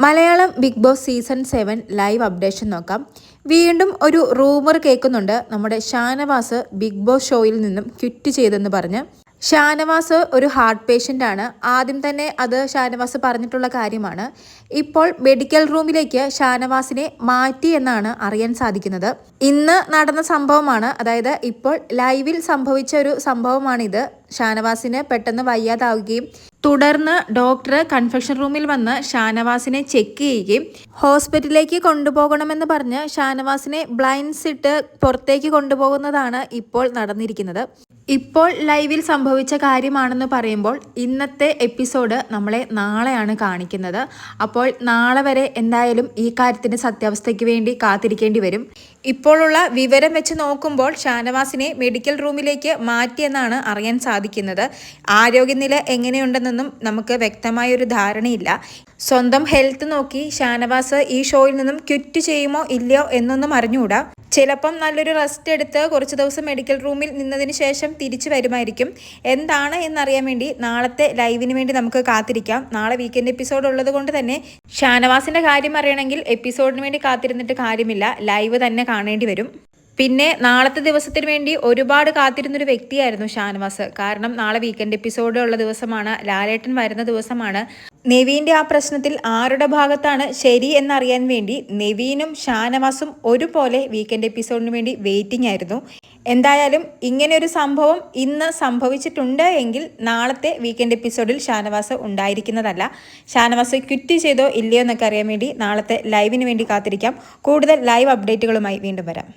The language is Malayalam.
Malayalam Bigg Boss season 7 live updation നോക്കാം. വീണ്ടും ഒരു റൂമർ കേൾക്കുന്നുണ്ട്. നമ്മുടെ ഷാനവാസ് ബിഗ് ബോസ് ഷോയിൽ നിന്നും ക്വിറ്റ് ചെയ്തെന്ന് പറഞ്ഞ്. ഷാനവാസ് ഒരു ഹാർട്ട് പേഷ്യൻ്റ് ആണ്. ആദ്യം തന്നെ അത് ഷാനവാസ് പറഞ്ഞിട്ടുള്ള കാര്യമാണ്. ഇപ്പോൾ മെഡിക്കൽ റൂമിലേക്ക് ഷാനവാസിനെ മാറ്റി എന്നാണ് അറിയാൻ സാധിക്കുന്നത്. ഇന്ന് നടന്ന സംഭവമാണ്, അതായത് ഇപ്പോൾ ലൈവിൽ സംഭവിച്ച ഒരു സംഭവമാണിത്. ഷാനവാസിന് പെട്ടെന്ന് വയ്യാതാവുകയും തുടർന്ന് ഡോക്ടർ കൺഫെക്ഷൻ റൂമിൽ വന്ന് ഷാനവാസിനെ ചെക്ക് ചെയ്യുകയും ഹോസ്പിറ്റലിലേക്ക് കൊണ്ടുപോകണമെന്ന് പറഞ്ഞ് ഷാനവാസിനെ ബ്ലൈൻഡ്സ് ഇട്ട് പുറത്തേക്ക് കൊണ്ടുപോകുന്നതാണ് ഇപ്പോൾ നടന്നിരിക്കുന്നത്. ഇപ്പോൾ ലൈവിൽ സംഭവിച്ച കാര്യമാണെന്ന് പറയുമ്പോൾ ഇന്നത്തെ എപ്പിസോഡ് നമ്മളെ നാളെയാണ് കാണിക്കുന്നത്. അപ്പോൾ നാളെ വരെ എന്തായാലും ഈ കാര്യത്തിൻ്റെ സത്യാവസ്ഥയ്ക്ക് വേണ്ടി കാത്തിരിക്കേണ്ടി വരും. ഇപ്പോഴുള്ള വിവരം വെച്ച് നോക്കുമ്പോൾ ഷാനവാസിനെ മെഡിക്കൽ റൂമിലേക്ക് മാറ്റിയെന്നാണ് അറിയാൻ സാധിക്കുന്നത്. ആരോഗ്യനില എങ്ങനെയുണ്ടെന്നൊന്നും നമുക്ക് വ്യക്തമായൊരു ധാരണയില്ല. സ്വന്തം ഹെൽത്ത് നോക്കി ഷാനവാസ് ഈ ഷോയിൽ നിന്നും ക്വിറ്റ് ചെയ്യുമോ ഇല്ലയോ എന്നൊന്നും അറിഞ്ഞുകൂടാ. ചിലപ്പം നല്ലൊരു റെസ്റ്റ് എടുത്ത് കുറച്ച് ദിവസം മെഡിക്കൽ റൂമിൽ നിന്നതിന് ശേഷം തിരിച്ചു വരുമായിരിക്കും. എന്താണ് എന്നറിയാൻ വേണ്ടി നാളത്തെ ലൈവിന് വേണ്ടി നമുക്ക് കാത്തിരിക്കാം. നാളെ വീക്കെൻഡ് എപ്പിസോഡ് ഉള്ളത് കൊണ്ട് തന്നെ ഷാനവാസിൻ്റെ കാര്യം അറിയണമെങ്കിൽ എപ്പിസോഡിന് വേണ്ടി കാത്തിരുന്നിട്ട് കാര്യമില്ല, ലൈവ് തന്നെ കാണേണ്ടി വരും. പിന്നെ നാളത്തെ ദിവസത്തിന് വേണ്ടി ഒരുപാട് കാത്തിരുന്നൊരു വ്യക്തിയായിരുന്നു ഷാനവാസ്. കാരണം നാളെ വീക്കെൻഡ് എപ്പിസോഡ് ഉള്ള ദിവസമാണ്, ലാലേട്ടൻ വരുന്ന ദിവസമാണ്. നെവീൻ്റെ ആ പ്രശ്നത്തിൽ ആരുടെ ഭാഗത്താണ് ശരി എന്നറിയാൻ വേണ്ടി നെവീനും ഷാനവാസും ഒരുപോലെ വീക്കെൻഡ് എപ്പിസോഡിന് വേണ്ടി വെയിറ്റിംഗ് ആയിരുന്നു. എന്തായാലും ഇങ്ങനെ ഒരു സംഭവം ഇന്ന് സംഭവിച്ചിട്ടുണ്ട് എങ്കിൽ നാളത്തെ വീക്കെൻഡ് എപ്പിസോഡിൽ ഷാനവാസ് ഉണ്ടായിരിക്കുന്നതല്ല. ഷാനവാസ് ക്വിറ്റ് ചെയ്തോ ഇല്ലയോ എന്നൊക്കെ അറിയാൻ വേണ്ടി നാളത്തെ ലൈവിന് വേണ്ടി കാത്തിരിക്കാം. കൂടുതൽ ലൈവ് അപ്ഡേറ്റുകളുമായി വീണ്ടും വരാം.